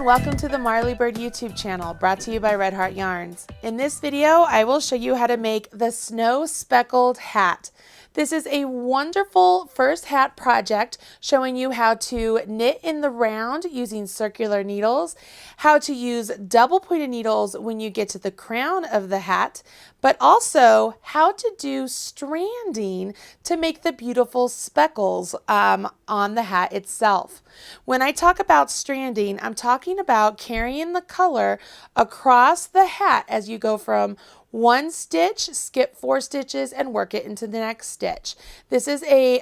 welcome to the Marley Bird YouTube channel, brought to you by Red Heart Yarns. In this video, I will show you how to make the Snow Speckled Hat. This is a wonderful first hat project showing you how to knit in the round using circular needles, how to use double pointed needles when you get to the crown of the hat, but also how to do stranding to make the beautiful speckles on the hat itself. When I talk about stranding, I'm talking about carrying the color across the hat as you go from one stitch, skip 4 stitches, and work it into the next stitch. This is a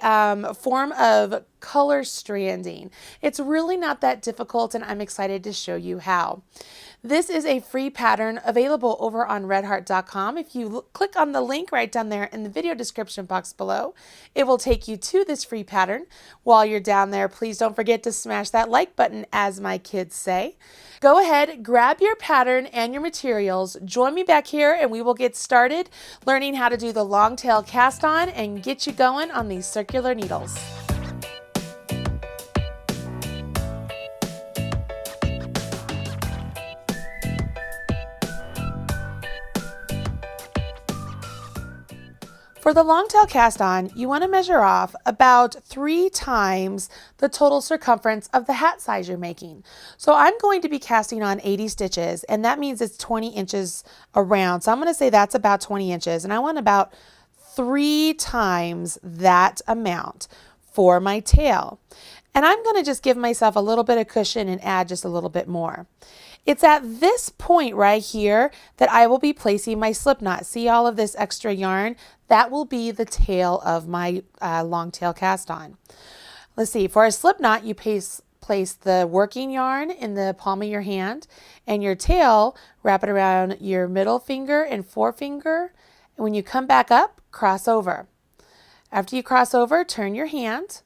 form of color stranding. It's really not that difficult, and I'm excited to show you how. This is a free pattern available over on redheart.com. If you click on the link right down there in the video description box below, it will take you to this free pattern. While you're down there, please don't forget to smash that like button, as my kids say. Go ahead, grab your pattern and your materials, join me back here, and we will get started learning how to do the long tail cast on and get you going on these circular needles. For the long tail cast on, you want to measure off about 3 times the total circumference of the hat size you're making. So I'm going to be casting on 80 stitches, and that means it's 20 inches around. So I'm going to say that's about 20 inches, and I want about 3 times that amount for my tail. And I'm going to just give myself a little bit of cushion and add just a little bit more. It's at this point right here that I will be placing my slip knot. See all of this extra yarn? That will be the tail of my long tail cast on. Let's see, for a slip knot, you place the working yarn in the palm of your hand, and your tail, wrap it around your middle finger and forefinger. And when you come back up, cross over. After you cross over, turn your hand,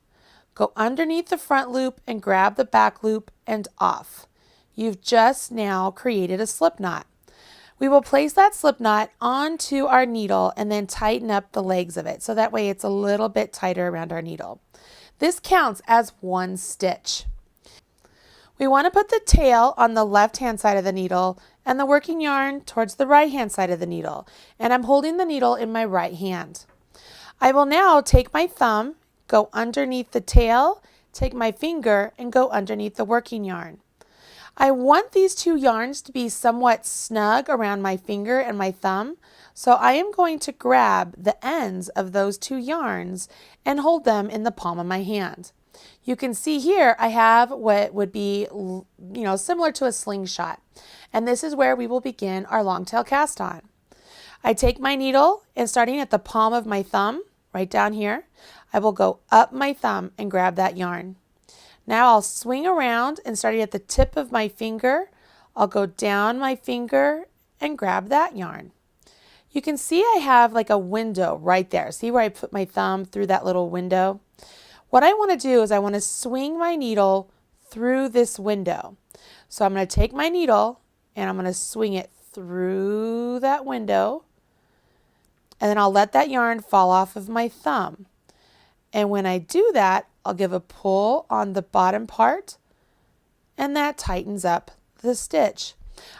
go underneath the front loop and grab the back loop and off. You've just now created a slip knot. We will place that slip knot onto our needle and then tighten up the legs of it, so that way it's a little bit tighter around our needle. This counts as 1 stitch. We want to put the tail on the left hand side of the needle and the working yarn towards the right hand side of the needle, and I'm holding the needle in my right hand. I will now take my thumb, go underneath the tail, take my finger, and go underneath the working yarn. I want these 2 yarns to be somewhat snug around my finger and my thumb, so I am going to grab the ends of those 2 yarns and hold them in the palm of my hand. You can see here I have what would be, similar to a slingshot, and this is where we will begin our long tail cast on. I take my needle, and starting at the palm of my thumb, right down here, I will go up my thumb and grab that yarn. Now I'll swing around, and starting at the tip of my finger, I'll go down my finger and grab that yarn. You can see I have like a window right there. See where I put my thumb through that little window? What I want to do is I want to swing my needle through this window. So I'm going to take my needle and I'm going to swing it through that window, and then I'll let that yarn fall off of my thumb. And when I do that, I'll give a pull on the bottom part, and that tightens up the stitch.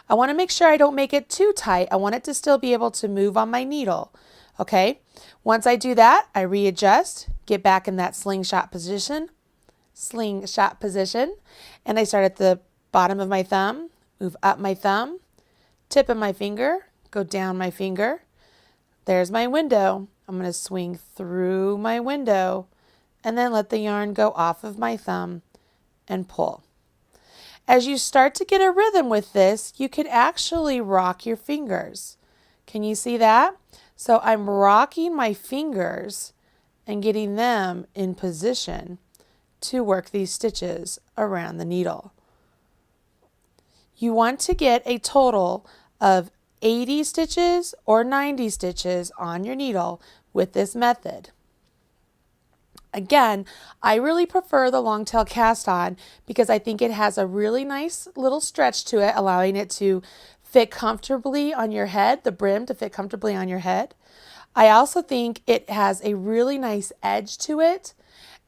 I want to make sure I don't make it too tight. I want it to still be able to move on my needle. Okay, once I do that, I readjust, get back in that slingshot position, and I start at the bottom of my thumb, move up my thumb, tip of my finger, go down my finger. There's my window. I'm going to swing through my window and then let the yarn go off of my thumb and pull. As you start to get a rhythm with this, you could actually rock your fingers. Can you see that? So I'm rocking my fingers and getting them in position to work these stitches around the needle. You want to get a total of 80 stitches or 90 stitches on your needle with this method. Again, I really prefer the long tail cast on because I think it has a really nice little stretch to it, allowing it to fit comfortably on your head, the brim to fit comfortably on your head. I also think it has a really nice edge to it,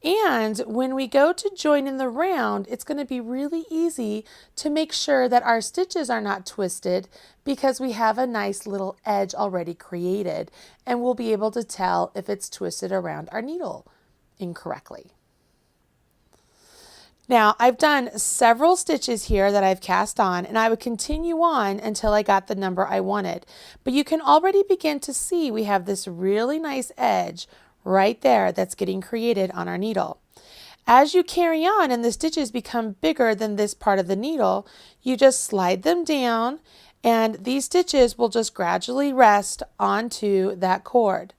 And when we go to join in the round, it's going to be really easy to make sure that our stitches are not twisted because we have a nice little edge already created, and we'll be able to tell if it's twisted around our needle incorrectly. Now I've done several stitches here that I've cast on, and I would continue on until I got the number I wanted. But you can already begin to see we have this really nice edge right there that's getting created on our needle. As you carry on and the stitches become bigger than this part of the needle, you just slide them down and these stitches will just gradually rest onto that cord.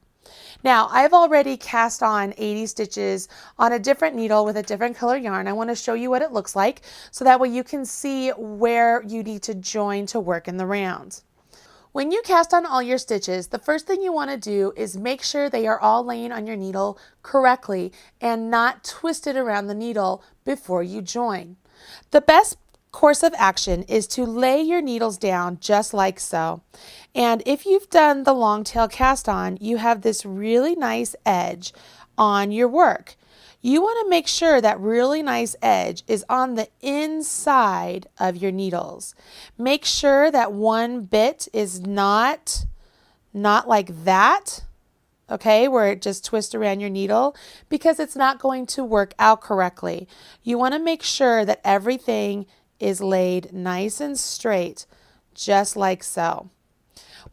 Now, I've already cast on 80 stitches on a different needle with a different color yarn. I want to show you what it looks like so that way you can see where you need to join to work in the round. When you cast on all your stitches, the first thing you want to do is make sure they are all laying on your needle correctly and not twisted around the needle before you join. The best course of action is to lay your needles down just like so. And if you've done the long tail cast on, you have this really nice edge on your work. You want to make sure that really nice edge is on the inside of your needles. Make sure that one bit is not like that, okay, where it just twists around your needle, because it's not going to work out correctly. You want to make sure that everything is laid nice and straight, just like so.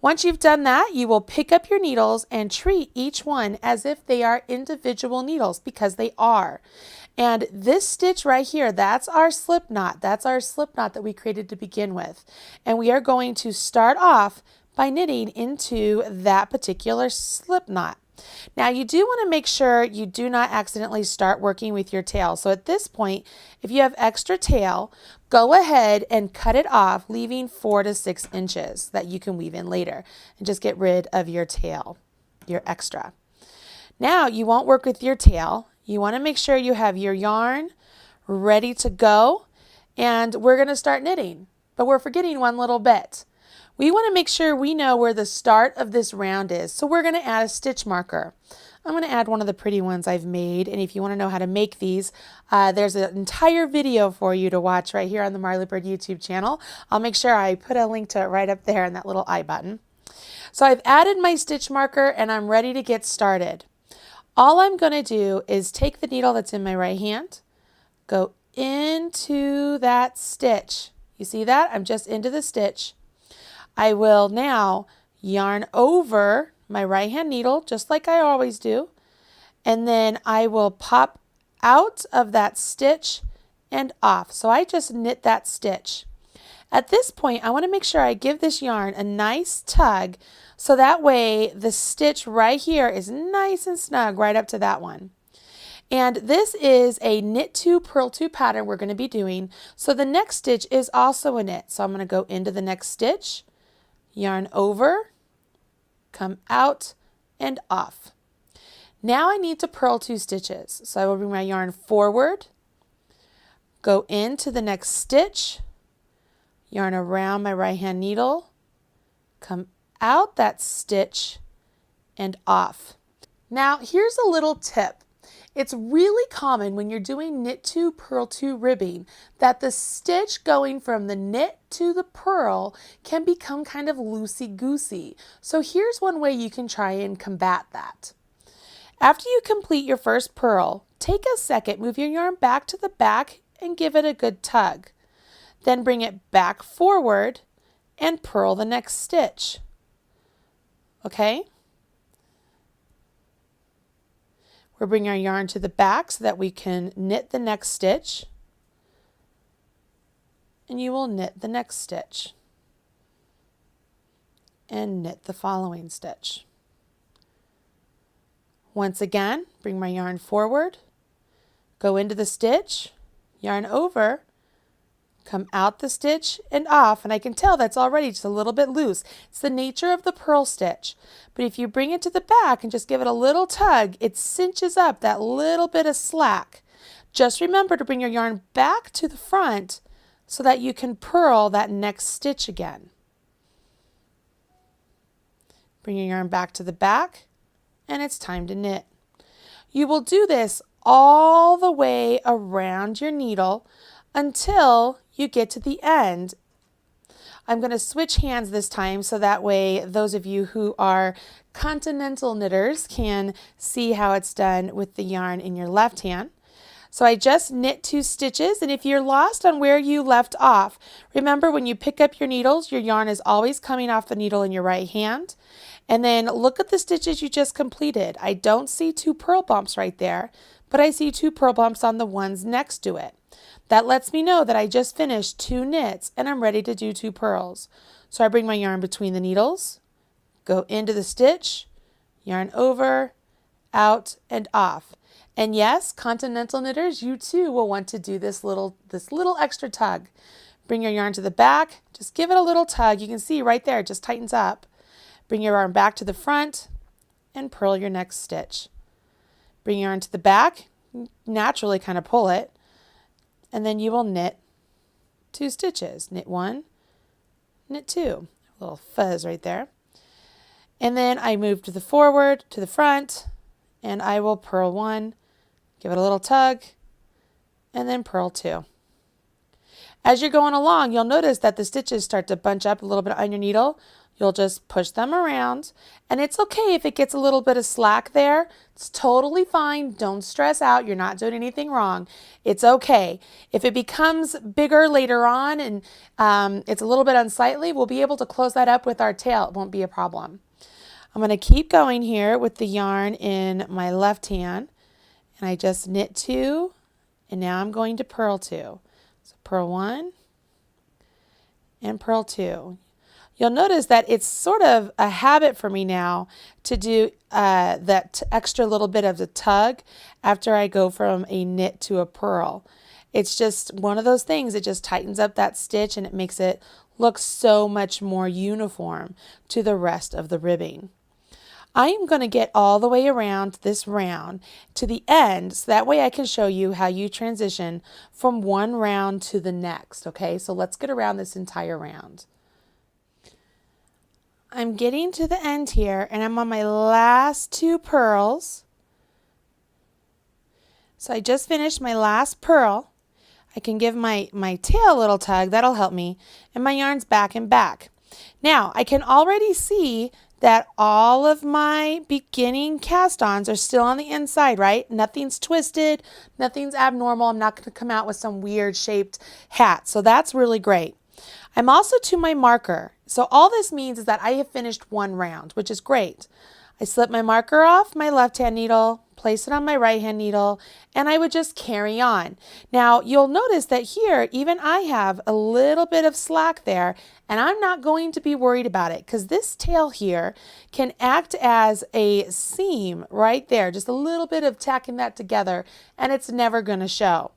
Once you've done that, you will pick up your needles and treat each one as if they are individual needles, because they are. And this stitch right here, that's our slip knot. That's our slip knot that we created to begin with. And we are going to start off by knitting into that particular slip knot. Now you do want to make sure you do not accidentally start working with your tail. So at this point, if you have extra tail, go ahead and cut it off, leaving 4 to 6 inches that you can weave in later, and just get rid of your tail, your extra. Now you won't work with your tail. You want to make sure you have your yarn ready to go, and we're going to start knitting, but we're forgetting one little bit. We want to make sure we know where the start of this round is, so we're going to add a stitch marker. I'm going to add one of the pretty ones I've made, and if you want to know how to make these, there's an entire video for you to watch right here on the Marley Bird YouTube channel. I'll make sure I put a link to it right up there in that little I button. So I've added my stitch marker and I'm ready to get started. All I'm going to do is take the needle that's in my right hand, go into that stitch. You see that? I'm just into the stitch. I will now yarn over my right hand needle just like I always do, and then I will pop out of that stitch and off. So I just knit that stitch. At this point, I want to make sure I give this yarn a nice tug so that way the stitch right here is nice and snug right up to that one. And this is a knit 2 purl 2 pattern we're going to be doing, so the next stitch is also a knit. So I'm going to go into the next stitch, yarn over, come out and off. Now I need to purl 2 stitches. So I will bring my yarn forward, go into the next stitch, yarn around my right hand needle, come out that stitch and off. Now here's a little tip. It's really common when you're doing knit 2 purl 2 ribbing that the stitch going from the knit to the purl can become kind of loosey-goosey. So here's one way you can try and combat that. After you complete your first purl, take a second, move your yarn back to the back and give it a good tug. Then bring it back forward and purl the next stitch. Okay? We'll bring our yarn to the back so that we can knit the next stitch, and you will knit the next stitch and knit the following stitch. Once again, bring my yarn forward, go into the stitch, yarn over, come out the stitch and off, and I can tell that's already just a little bit loose. It's the nature of the purl stitch. But if you bring it to the back and just give it a little tug, it cinches up that little bit of slack. Just remember to bring your yarn back to the front so that you can purl that next stitch again. Bring your yarn back to the back, and it's time to knit. You will do this all the way around your needle until you get to the end. I'm going to switch hands this time so that way those of you who are continental knitters can see how it's done with the yarn in your left hand. So I just knit 2 stitches, and if you're lost on where you left off, remember when you pick up your needles, your yarn is always coming off the needle in your right hand. And then look at the stitches you just completed. I don't see 2 purl bumps right there, but I see 2 purl bumps on the ones next to it. That lets me know that I just finished 2 knits and I'm ready to do 2 purls. So I bring my yarn between the needles, go into the stitch, yarn over, out, and off. And yes, continental knitters, you too will want to do this little extra tug. Bring your yarn to the back, just give it a little tug. You can see right there, it just tightens up. Bring your yarn back to the front and purl your next stitch. Bring your yarn to the back, naturally kind of pull it, and then you will knit 2 stitches. Knit 1, knit 2. A little fuzz right there. And then I move to the forward, to the front, and I will purl 1, give it a little tug, and then purl 2. As you're going along, you'll notice that the stitches start to bunch up a little bit on your needle. You'll just push them around, and it's okay if it gets a little bit of slack there. It's totally fine. Don't stress out. You're not doing anything wrong. It's okay. If it becomes bigger later on and it's a little bit unsightly, we'll be able to close that up with our tail. It won't be a problem. I'm going to keep going here with the yarn in my left hand, and I just knit 2, and now I'm going to purl 2. So purl 1 and purl 2. You'll notice that it's sort of a habit for me now to do that extra little bit of the tug after I go from a knit to a purl. It's just one of those things. It just tightens up that stitch and it makes it look so much more uniform to the rest of the ribbing. I am going to get all the way around this round to the end so that way I can show you how you transition from one round to the next. Okay, so let's get around this entire round. I'm getting to the end here and I'm on my last 2 purls. So I just finished my last purl. I can give my tail a little tug, that'll help me, and my yarn's back and back. Now I can already see that all of my beginning cast-ons are still on the inside, right? Nothing's twisted, nothing's abnormal. I'm not going to come out with some weird shaped hat. So that's really great. I'm also to my marker. So all this means is that I have finished 1 round, which is great. I slip my marker off my left-hand needle, place it on my right-hand needle, and I would just carry on. Now, you'll notice that here, even I have a little bit of slack there, and I'm not going to be worried about it because this tail here can act as a seam right there, just a little bit of tacking that together, and it's never going to show.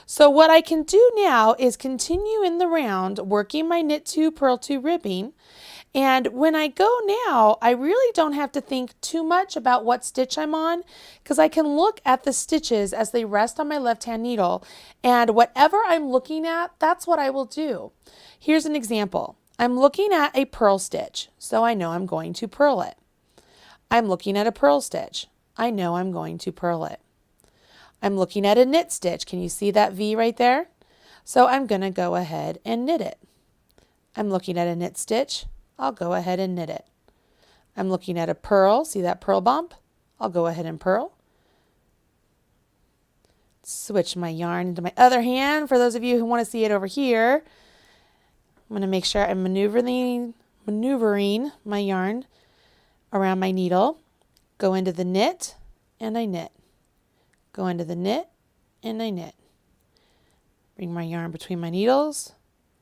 So what I can do now is continue in the round working my knit 2, purl 2 ribbing. And when I go now, I really don't have to think too much about what stitch I'm on because I can look at the stitches as they rest on my left-hand needle, and whatever I'm looking at, that's what I will do. Here's an example. I'm looking at a purl stitch, so I know I'm going to purl it. I'm looking at a purl stitch. I know I'm going to purl it. I'm looking at a knit stitch. Can you see that V right there? So I'm going to go ahead and knit it. I'm looking at a knit stitch. I'll go ahead and knit it. I'm looking at a purl. See that purl bump? I'll go ahead and purl. Switch my yarn into my other hand. For those of you who want to see it over here, I'm going to make sure I'm maneuvering my yarn around my needle. Go into the knit and I knit. Go into the knit and I knit. Bring my yarn between my needles,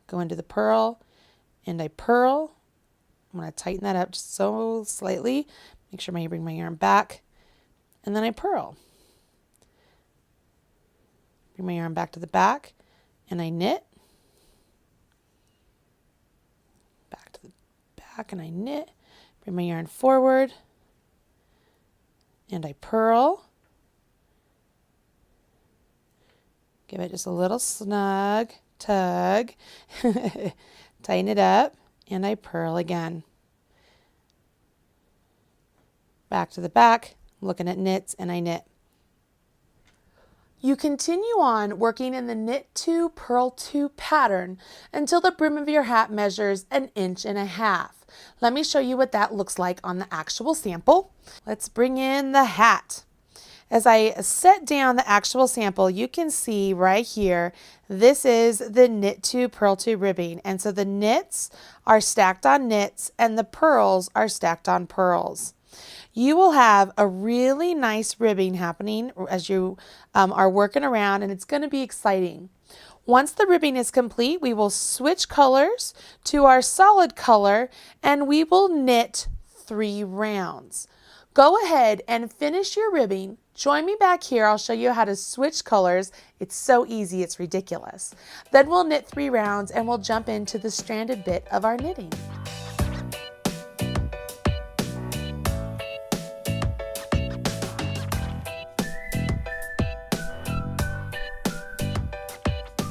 go into the purl, and I purl. I'm going to tighten that up just so slightly. Make sure I bring my yarn back, and then I purl. Bring my yarn back to the back, and I knit. Back to the back, and I knit. Bring my yarn forward, and I purl. Give it just a little snug tug, tighten it up, and I purl again. Back to the back, I'm looking at knits, and I knit. You continue on working in the knit 2, purl 2 pattern until the brim of your hat measures 1.5 inches. Let me show you what that looks like on the actual sample. Let's bring in the hat. As I set down the actual sample, you can see right here, this is the knit 2, purl 2 ribbing. And so the knits are stacked on knits and the purls are stacked on purls. You will have a really nice ribbing happening as you are working around, and it's going to be exciting. Once the ribbing is complete, we will switch colors to our solid color and we will knit 3 rounds. Go ahead and finish your ribbing. Join me back here. I'll show you how to switch colors. It's so easy, it's ridiculous. Then we'll knit 3 rounds and we'll jump into the stranded bit of our knitting.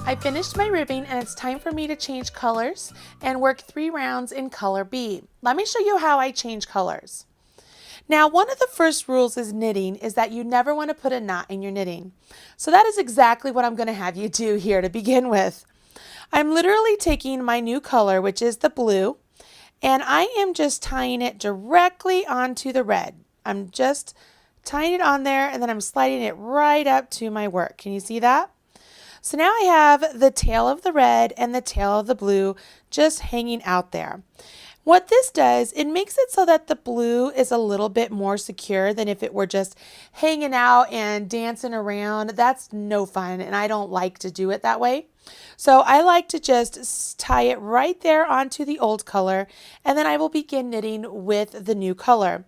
I finished my ribbing and it's time for me to change colors and work 3 rounds in color B. Let me show you how I change colors. Now, one of the first rules is knitting is that you never want to put a knot in your knitting. So that is exactly what I'm going to have you do here to begin with. I'm literally taking my new color, which is the blue, and I am just tying it directly onto the red. I'm just tying it on there and then I'm sliding it right up to my work. Can you see that? So now I have the tail of the red and the tail of the blue just hanging out there. What this does, it makes it so that the blue is a little bit more secure than if it were just hanging out and dancing around. That's no fun, and I don't like to do it that way. So I like to just tie it right there onto the old color, and then I will begin knitting with the new color.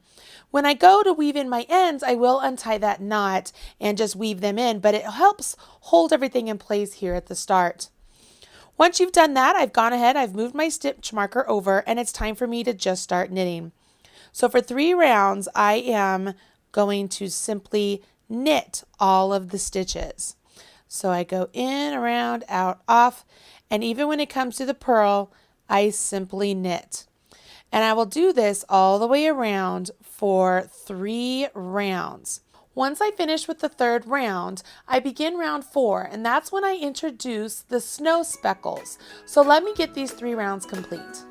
When I go to weave in my ends, I will untie that knot and just weave them in, but it helps hold everything in place here at the start. Once you've done that, I've gone ahead, I've moved my stitch marker over, and it's time for me to just start knitting. So for 3 rounds, I am going to simply knit all of the stitches. So I go in, around, out, off, and even when it comes to the purl, I simply knit. And I will do this all the way around for 3 rounds. Once I finish with the 3rd round, I begin round 4, and that's when I introduce the snow speckles. So let me get these 3 rounds complete.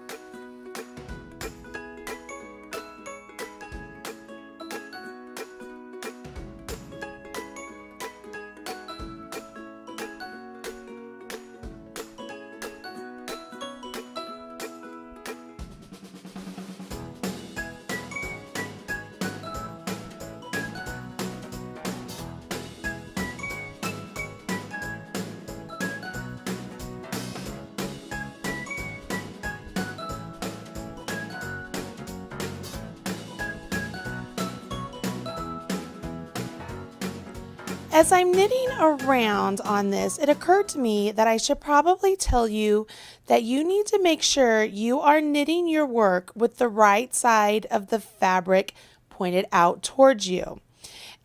As I'm knitting around on this, it occurred to me that I should probably tell you that you need to make sure you are knitting your work with the right side of the fabric pointed out towards you.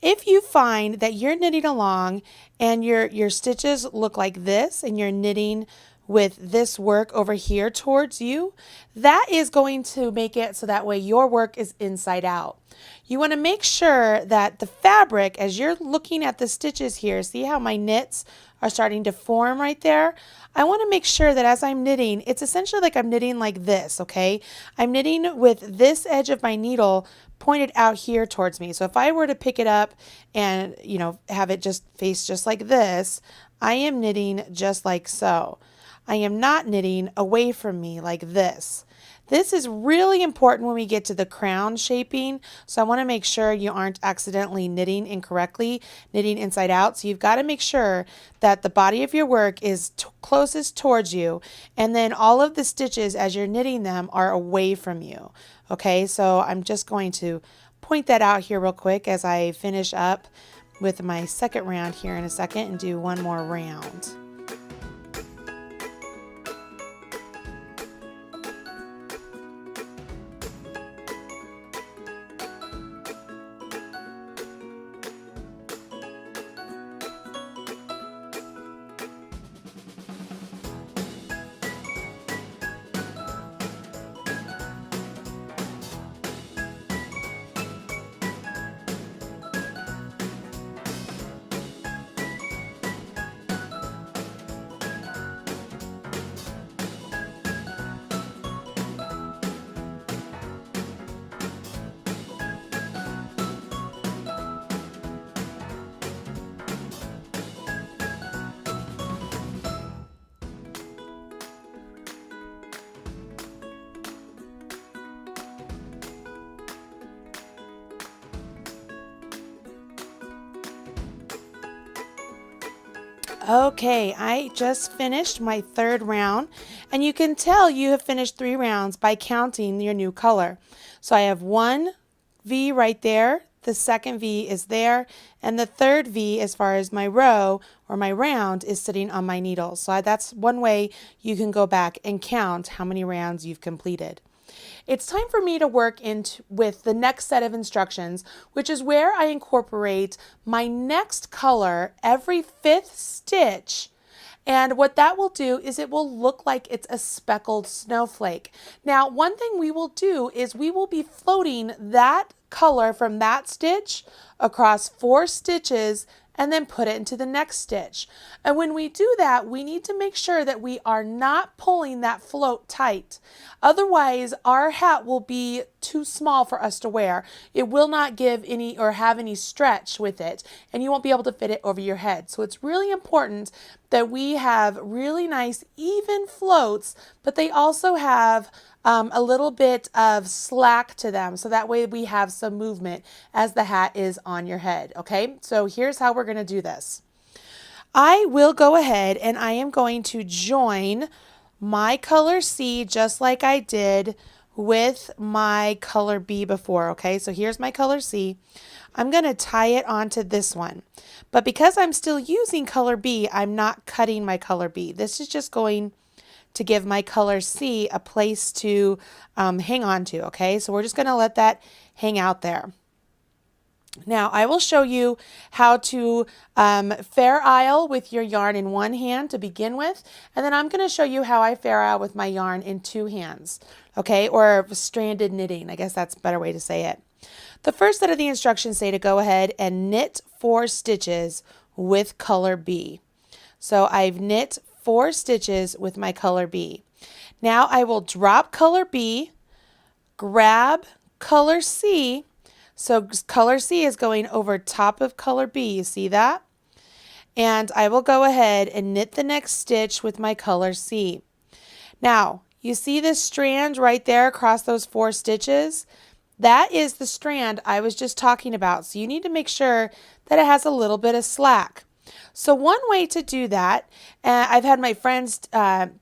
If you find that you're knitting along and your stitches look like this and you're knitting with this work over here towards you, that is going to make it so that way your work is inside out. You want to make sure that the fabric, as you're looking at the stitches here, see how my knits are starting to form right there? I want to make sure that as I'm knitting, it's essentially like I'm knitting like this, okay? I'm knitting with this edge of my needle pointed out here towards me. So if I were to pick it up and, have it just face just like this, I am knitting just like so. I am not knitting away from me like this. This is really important when we get to the crown shaping, so I want to make sure you aren't accidentally knitting incorrectly, knitting inside out. So you've got to make sure that the body of your work is closest towards you, and then all of the stitches as you're knitting them are away from you. Okay, so I'm just going to point that out here real quick as I finish up with my 2nd round here in a second and do one more round. Okay, I just finished my third round, and you can tell you have finished 3 rounds by counting your new color. So I have one V right there, the second V is there, and the third V as far as my row or my round is sitting on my needle. So that's one way you can go back and count how many rounds you've completed. It's time for me to work with the next set of instructions, which is where I incorporate my next color every 5th stitch. And what that will do is it will look like it's a speckled snowflake. Now, one thing we will do is we will be floating that color from that stitch across 4 stitches and then put it into the next stitch. And when we do that, we need to make sure that we are not pulling that float tight. Otherwise, our hat will be too small for us to wear. It will not give any or have any stretch with it, and you won't be able to fit it over your head. So it's really important that we have really nice even floats, but they also have a little bit of slack to them, so that way we have some movement as the hat is on your head. Okay, so here's how we're going to do this. I will go ahead and I am going to join my color C just like I did with my color B before. Okay, so here's my color C. I'm going to tie it onto this one, but because I'm still using color B, I'm not cutting my color B. This is just going to give my color C a place to hang on to. Okay, so we're just going to let that hang out there. Now I will show you how to Fair Isle with your yarn in one hand to begin with, and then I'm going to show you how I Fair Isle with my yarn in 2 hands, okay, or stranded knitting. I guess that's a better way to say it. The first set of the instructions say to go ahead and knit 4 stitches with color B. So I've knit 4 stitches with my color B. Now I will drop color B, grab color C. So color C is going over top of color B. You see that? And I will go ahead and knit the next stitch with my color C. Now, you see this strand right there across those 4 stitches? That is the strand I was just talking about. So you need to make sure that it has a little bit of slack. So one way to do that, I've had my friends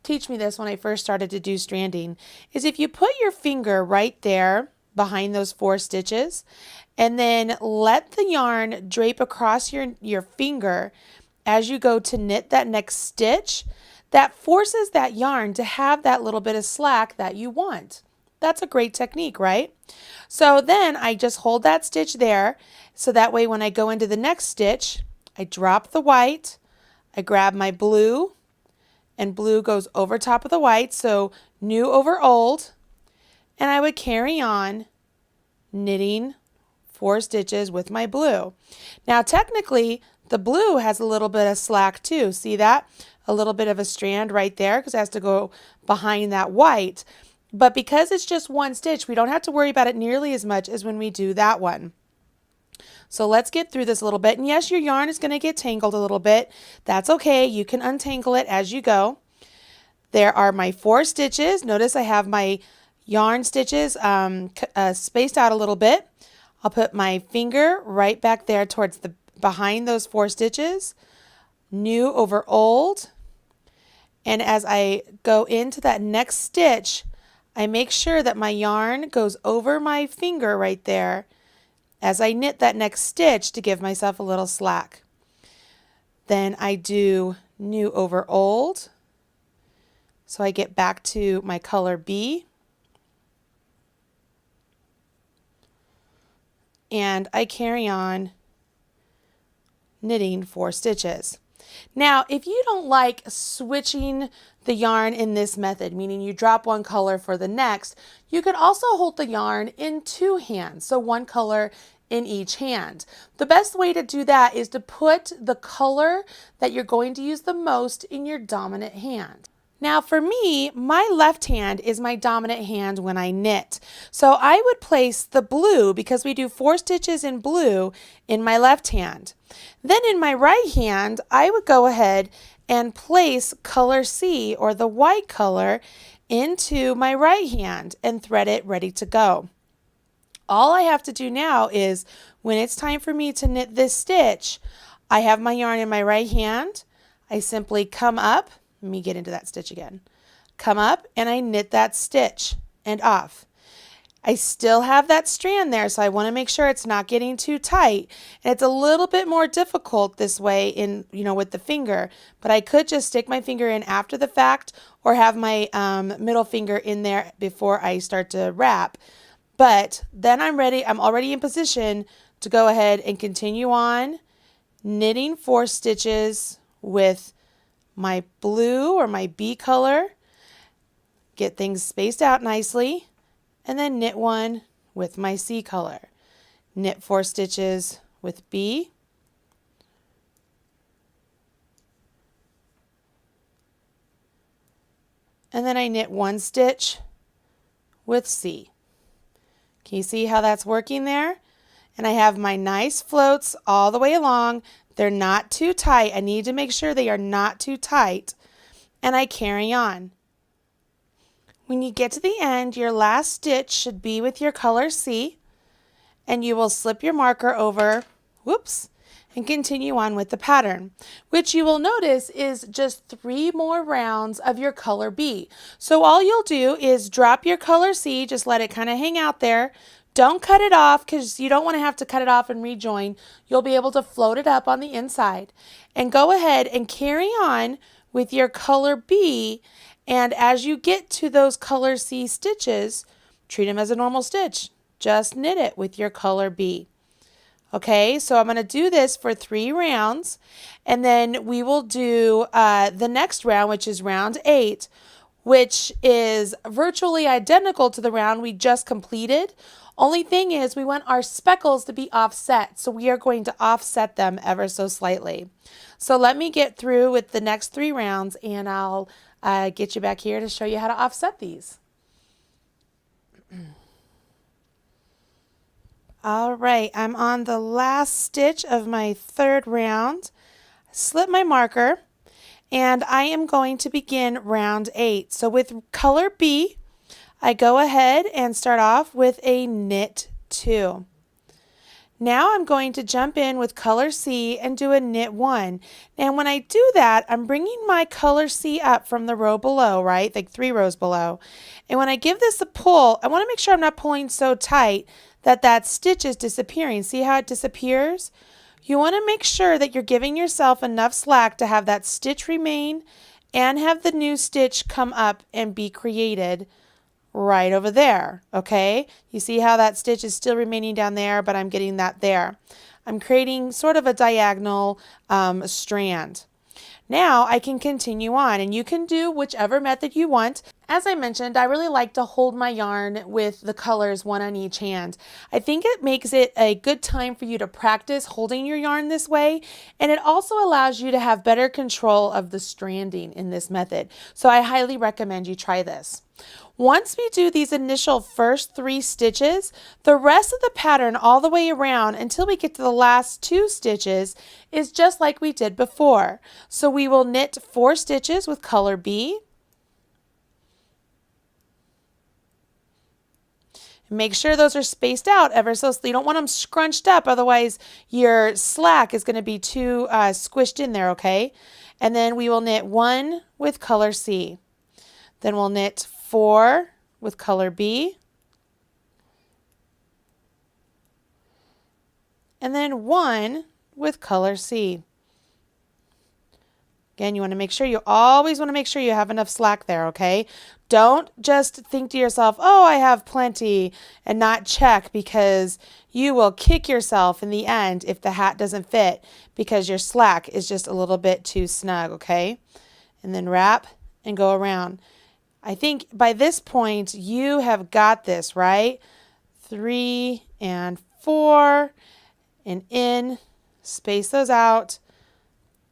teach me this when I first started to do stranding, is if you put your finger right there behind those 4 stitches and then let the yarn drape across your finger as you go to knit that next stitch, that forces that yarn to have that little bit of slack that you want. That's a great technique, right? So then I just hold that stitch there, so that way when I go into the next stitch, I drop the white, I grab my blue, and blue goes over top of the white, so new over old, and I would carry on knitting 4 stitches with my blue. Now technically, the blue has a little bit of slack too. See that? A little bit of a strand right there because it has to go behind that white. But because it's just 1 stitch, we don't have to worry about it nearly as much as when we do that one. So let's get through this a little bit. And yes, your yarn is going to get tangled a little bit. That's okay. You can untangle it as you go. There are my 4 stitches. Notice I have my yarn stitches spaced out a little bit. I'll put my finger right back there towards the behind those 4 stitches. New over old. And as I go into that next stitch, I make sure that my yarn goes over my finger right there as I knit that next stitch to give myself a little slack. Then I do new over old. So I get back to my color B. And I carry on knitting 4 stitches. Now, if you don't like switching the yarn in this method, meaning you drop one color for the next, you could also hold the yarn in 2 hands, so 1 color in each hand. The best way to do that is to put the color that you're going to use the most in your dominant hand. Now for me, my left hand is my dominant hand when I knit. So I would place the blue, because we do 4 stitches in blue, in my left hand. Then in my right hand, I would go ahead and place color C, or the white color, into my right hand and thread it ready to go. All I have to do now is, when it's time for me to knit this stitch, I have my yarn in my right hand, I simply come up, let me get into that stitch again, come up and I knit that stitch and off. I still have that strand there, so I want to make sure it's not getting too tight. And it's a little bit more difficult this way in, with the finger, but I could just stick my finger in after the fact or have my middle finger in there before I start to wrap. But then I'm ready, I'm already in position to go ahead and continue on knitting 4 stitches with my blue or my B color, get things spaced out nicely, and then knit 1 with my C color. Knit 4 stitches with B, and then I knit 1 stitch with C. Can you see how that's working there? And I have my nice floats all the way along. They're not too tight. I need to make sure they are not too tight. And I carry on. When you get to the end, your last stitch should be with your color C, and you will slip your marker over, whoops, and continue on with the pattern, which you will notice is just 3 more rounds of your color B. So all you'll do is drop your color C, just let it kind of hang out there. Don't cut it off because you don't want to have to cut it off and rejoin. You'll be able to float it up on the inside. And go ahead and carry on with your color B, and as you get to those color C stitches, treat them as a normal stitch. Just knit it with your color B. Okay, so I'm going to do this for 3 rounds, and then we will do the next round, which is round 8, which is virtually identical to the round we just completed. Only thing is we want our speckles to be offset, so we are going to offset them ever so slightly. So let me get through with the next 3 rounds, and I'll get you back here to show you how to offset these. All right, I'm on the last stitch of my 3rd round. Slip my marker, and I am going to begin round 8. So with color B, I go ahead and start off with a knit 2. Now I'm going to jump in with color C and do a knit 1. And when I do that, I'm bringing my color C up from the row below, right? Like 3 rows below. And when I give this a pull, I want to make sure I'm not pulling so tight that that stitch is disappearing. See how it disappears? You want to make sure that you're giving yourself enough slack to have that stitch remain and have the new stitch come up and be created right over there. Okay, you see how that stitch is still remaining down there, but I'm getting that there. I'm creating sort of a diagonal strand. Now I can continue on, and you can do whichever method you want. As I mentioned, I really like to hold my yarn with the colors one on each hand. I think it makes it a good time for you to practice holding your yarn this way, and it also allows you to have better control of the stranding in this method. So I highly recommend you try this. Once we do these initial first 3 stitches, the rest of the pattern all the way around until we get to the last 2 stitches is just like we did before. So we will knit 4 stitches with color B. Make sure those are spaced out ever so you don't want them scrunched up, otherwise your slack is going to be too squished in there, okay? And then we will knit 1 with color C. Then we'll knit 4 with color B, and then 1 with color C. Again, you want to make sure, you always want to make sure you have enough slack there, okay? Don't just think to yourself, oh, I have plenty, and not check, because you will kick yourself in the end if the hat doesn't fit because your slack is just a little bit too snug, okay? And then wrap and go around. I think by this point you have got this, right? 3 and 4 and in, space those out,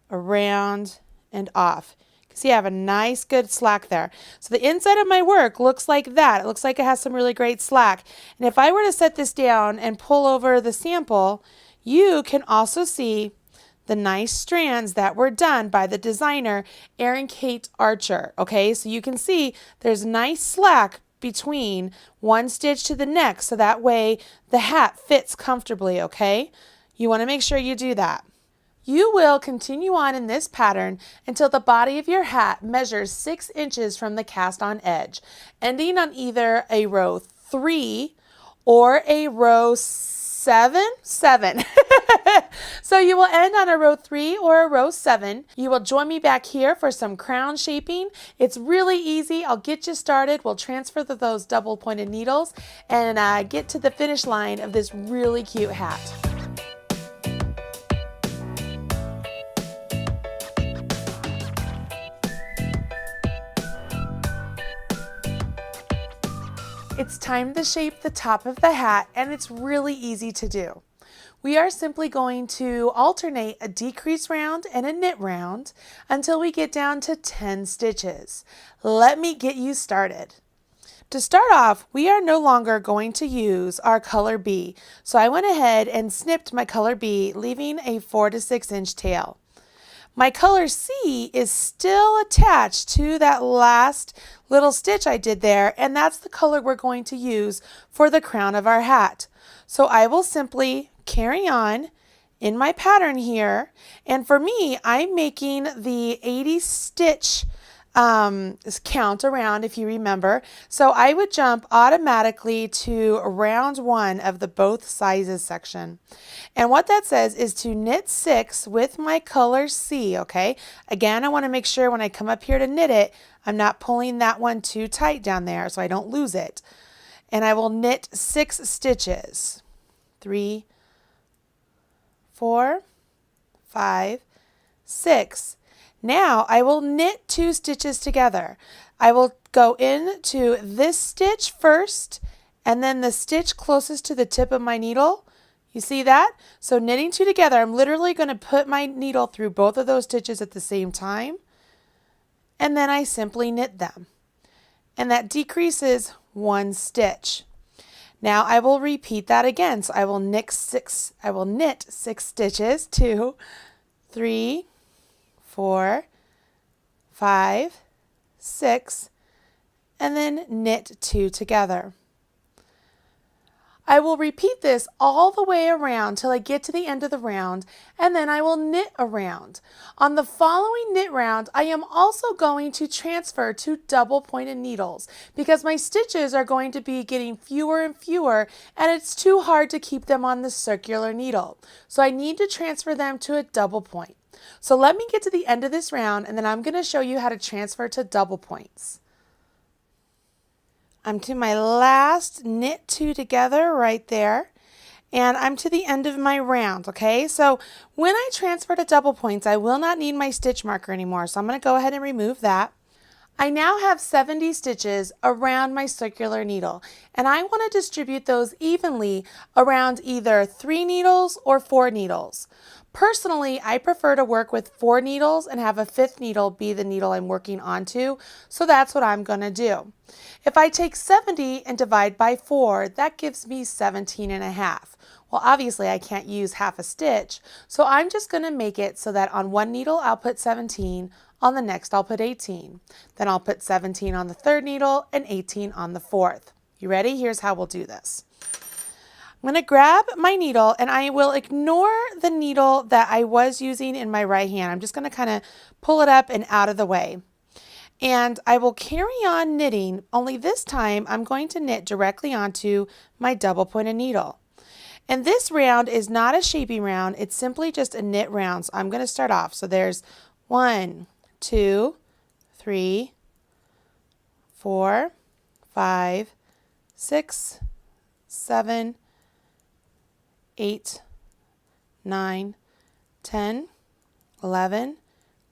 around and off. See, I have a nice good slack there. So the inside of my work looks like that. It looks like it has some really great slack. And if I were to set this down and pull over the sample, you can also see the nice strands that were done by the designer, Erin Kate Archer. Okay, so you can see there's nice slack between one stitch to the next, so that way the hat fits comfortably, okay? You want to make sure you do that. You will continue on in this pattern until the body of your hat measures 6 inches from the cast on edge, ending on either a row 3 or a row 7. So you will end on a row 3 or a row 7. You will join me back here for some crown shaping. It's really easy. I'll get you started. We'll transfer those double pointed needles and get to the finish line of this really cute hat. It's time to shape the top of the hat, and it's really easy to do. We are simply going to alternate a decrease round and a knit round until we get down to 10 stitches. Let me get you started. To start off, we are no longer going to use our color B, so I went ahead and snipped my color B, leaving a 4 to 6 inch tail. My color C is still attached to that last little stitch I did there, and that's the color we're going to use for the crown of our hat. So I will simply carry on in my pattern here, and for me, I'm making the 80 stitch count around, if you remember. So I would jump automatically to round 1 of the both sizes section. And what that says is to knit 6 with my color C, okay? Again, I want to make sure when I come up here to knit it, I'm not pulling that one too tight down there so I don't lose it. And I will knit 6 stitches. 3, 4, 5, 6. Now I will knit 2 stitches together. I will go into this stitch first and then the stitch closest to the tip of my needle. You see that? So knitting 2 together, I'm literally going to put my needle through both of those stitches at the same time, and then I simply knit them. And that decreases 1 stitch. Now I will repeat that again. So I will knit 6 stitches, 2, 3, 4, 5, 6, and then knit 2 together. I will repeat this all the way around till I get to the end of the round, and then I will knit a round. On the following knit round, I am also going to transfer to double pointed needles because my stitches are going to be getting fewer and fewer, and it's too hard to keep them on the circular needle. So I need to transfer them to a double point. So let me get to the end of this round, and then I'm going to show you how to transfer to double points. I'm to my last knit 2 together right there, and I'm to the end of my round, okay? So when I transfer to double points, I will not need my stitch marker anymore, so I'm going to go ahead and remove that. I now have 70 stitches around my circular needle, and I want to distribute those evenly around either 3 needles or 4 needles. Personally, I prefer to work with 4 needles and have a 5th needle be the needle I'm working onto, so that's what I'm going to do. If I take 70 and divide by 4, that gives me 17.5. Well, obviously I can't use half a stitch, so I'm just going to make it so that on one needle I'll put 17, on the next I'll put 18. Then I'll put 17 on the 3rd needle and 18 on the 4th. You ready? Here's how we'll do this. I'm going to grab my needle and I will ignore the needle that I was using in my right hand. I'm just going to kind of pull it up and out of the way. And I will carry on knitting, only this time I'm going to knit directly onto my double pointed needle. And this round is not a shaping round, it's simply just a knit round. So I'm going to start off. So there's 1, 2, 3, 4, 5, 6, 7, 8, 9, 10, 11,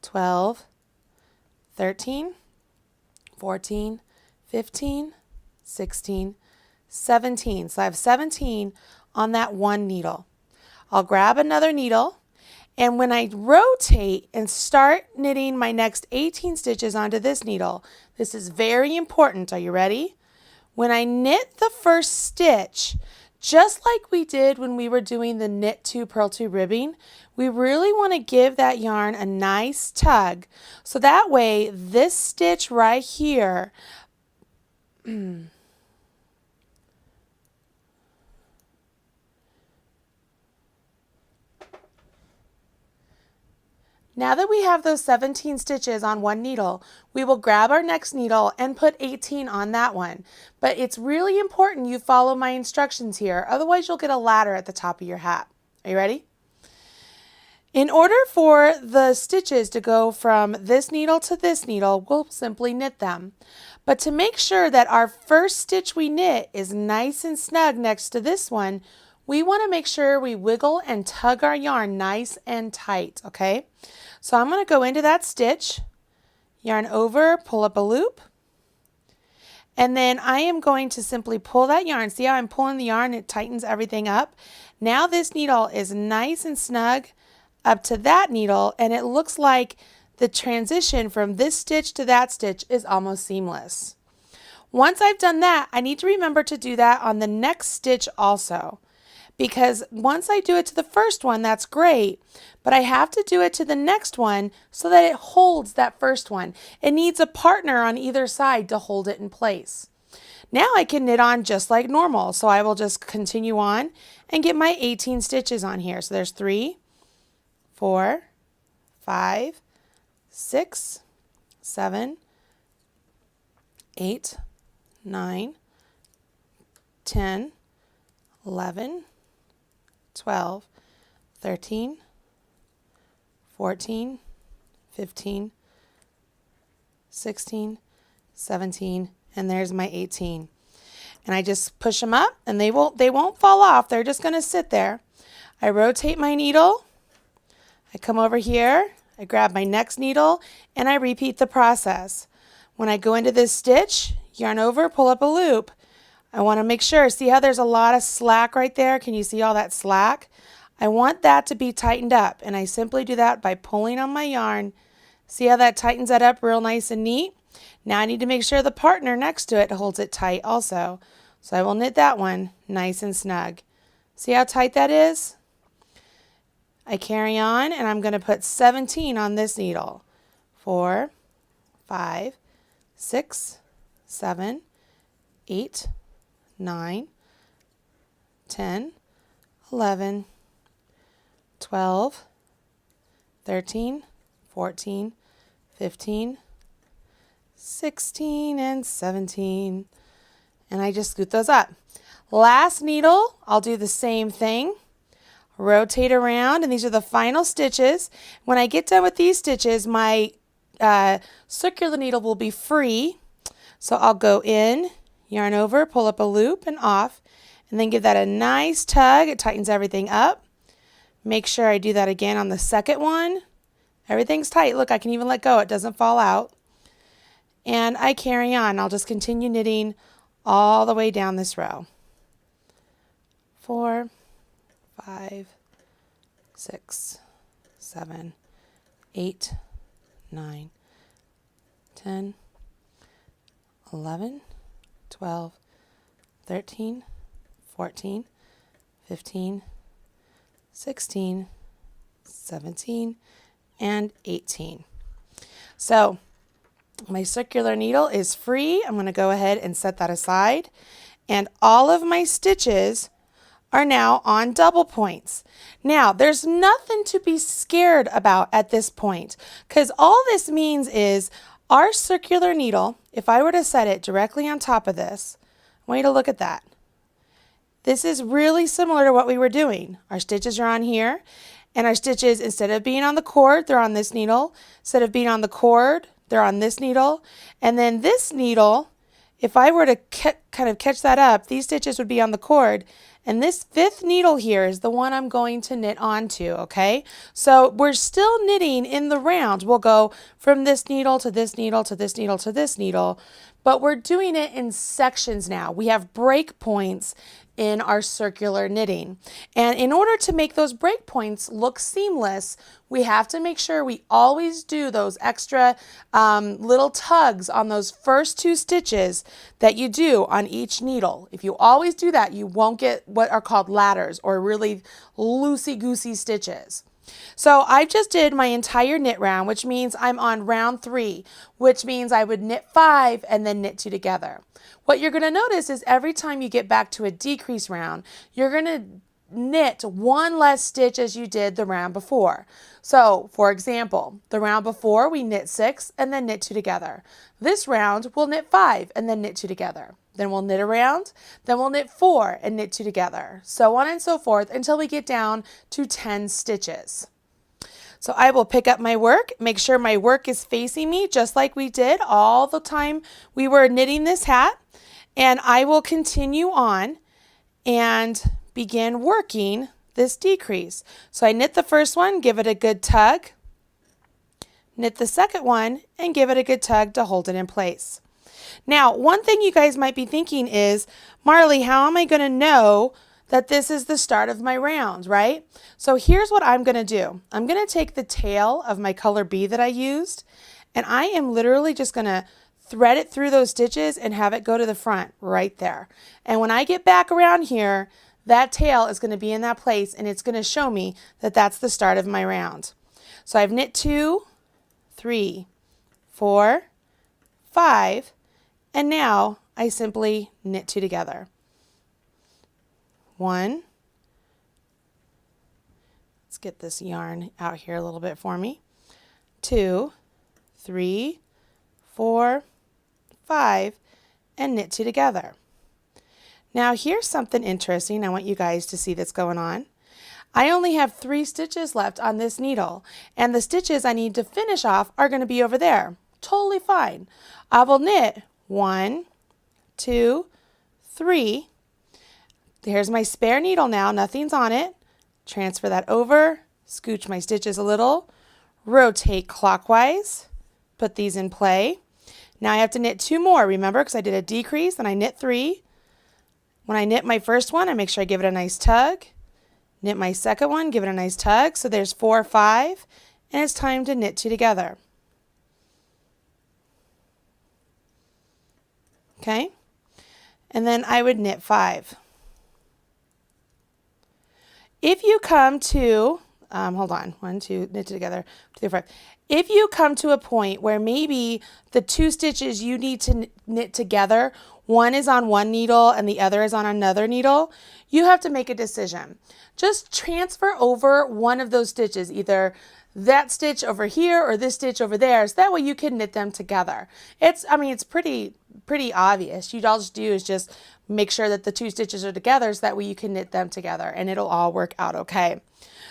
12, 13, 14, 15, 16, 17. So I have 17 on that one needle. I'll grab another needle, and when I rotate and start knitting my next 18 stitches onto this needle, this is very important. Are you ready? When I knit the first stitch, just like we did when we were doing the knit 2 purl 2 ribbing, we really want to give that yarn a nice tug. So that way this stitch right here Now that we have those 17 stitches on one needle, we will grab our next needle and put 18 on that one. But it's really important you follow my instructions here, otherwise you'll get a ladder at the top of your hat. Are you ready? In order for the stitches to go from this needle to this needle, we'll simply knit them. But to make sure that our first stitch we knit is nice and snug next to this one, we want to make sure we wiggle and tug our yarn nice and tight, okay? So I'm going to go into that stitch, yarn over, pull up a loop, and then I am going to simply pull that yarn. See how I'm pulling the yarn? It tightens everything up. Now this needle is nice and snug up to that needle, and it looks like the transition from this stitch to that stitch is almost seamless. Once I've done that, I need to remember to do that on the next stitch also. Because once I do it to the first one, that's great, but I have to do it to the next one so that it holds that first one. It needs a partner on either side to hold it in place. Now I can knit on just like normal, so I will just continue on and get my 18 stitches on here. So there's 3, 4, 5, 6, 7, 8, 9, 10, 11, 12, 13, 14, 15, 16, 17, and there's my 18. And I just push them up and they won't fall off. They're just going to sit there. I rotate my needle. I come over here. I grab my next needle and I repeat the process. When I go into this stitch, yarn over, pull up a loop. I want to make sure, see how there's a lot of slack right there? Can you see all that slack? I want that to be tightened up, and I simply do that by pulling on my yarn. See how that tightens that up real nice and neat? Now I need to make sure the partner next to it holds it tight also. So I will knit that one nice and snug. See how tight that is? I carry on, and I'm going to put 17 on this needle. 4, 5, 6, 7, 8, 9, 10, 11, 12, 13, 14, 15, 16, and 17. And I just scoot those up. Last needle, I'll do the same thing. Rotate around, and these are the final stitches. When I get done with these stitches, my circular needle will be free. So I'll go in, yarn over, pull up a loop and off, and then give that a nice tug. It tightens everything up. Make sure I do that again on the second one. Everything's tight. Look, I can even let go. It doesn't fall out. And I carry on. I'll just continue knitting all the way down this row. 4, 5, 6, 7, 8, 9, 10, 11, 12, 13, 14, 15, 16, 17, and 18. So my circular needle is free. I'm going to go ahead and set that aside. And all of my stitches are now on double points. Now, there's nothing to be scared about at this point, because all this means is our circular needle, if I were to set it directly on top of this, I want you to look at that. This is really similar to what we were doing. Our stitches are on here, and our stitches, instead of being on the cord, they're on this needle. Instead of being on the cord, they're on this needle. And then this needle, if I were to kind of catch that up, these stitches would be on the cord. And this fifth needle here is the one I'm going to knit onto, okay? So we're still knitting in the round. We'll go from this needle to this needle to this needle to this needle, but we're doing it in sections now. We have break points in our circular knitting. And in order to make those break points look seamless, we have to make sure we always do those extra little tugs on those first 2 stitches that you do on each needle. If you always do that, you won't get what are called ladders or really loosey-goosey stitches. So I just did my entire knit round, which means I'm on round 3, which means I would knit 5 and then knit 2 together. What you're going to notice is every time you get back to a decrease round, you're going to knit one less stitch as you did the round before. So for example, the round before we knit 6 and then knit 2 together. This round we'll knit 5 and then knit 2 together. Then we'll knit a round, then we'll knit 4 and knit 2 together. So on and so forth until we get down to 10 stitches. So I will pick up my work, make sure my work is facing me just like we did all the time we were knitting this hat, and I will continue on and begin working this decrease. So I knit the first one, give it a good tug, knit the second one, and give it a good tug to hold it in place. Now, one thing you guys might be thinking is, Marley, how am I going to know that this is the start of my round, right? So here's what I'm going to do. I'm going to take the tail of my color B that I used, and I am literally just going to thread it through those stitches and have it go to the front right there. And when I get back around here, that tail is going to be in that place, and it's going to show me that that's the start of my round. So I've knit 2, 3, 4, 5, and now I simply knit 2 together. 1, let's get this yarn out here a little bit for me. 2, 3, 4, 5, and knit 2 together. Now here's something interesting I want you guys to see that's going on. I only have 3 stitches left on this needle, and the stitches I need to finish off are going to be over there. Totally fine. I will knit 1, 2, 3. Here's my spare needle now, nothing's on it. Transfer that over, scooch my stitches a little, rotate clockwise, put these in play. Now I have to knit 2 more, remember, because I did a decrease and I knit 3. When I knit my first one, I make sure I give it a nice tug. Knit my second one, give it a nice tug. So there's 4, 5, and it's time to knit 2 together. Okay, and then I would knit 5. If you come to, hold on, 1, 2, knit together, 2, 3, 5. If you come to a point where maybe the 2 stitches you need to knit together, one is on one needle and the other is on another needle, you have to make a decision. Just transfer over one of those stitches, either that stitch over here or this stitch over there, so that way you can knit them together. It's pretty obvious. All you do is just make sure that the 2 stitches are together so that way you can knit them together and it'll all work out okay.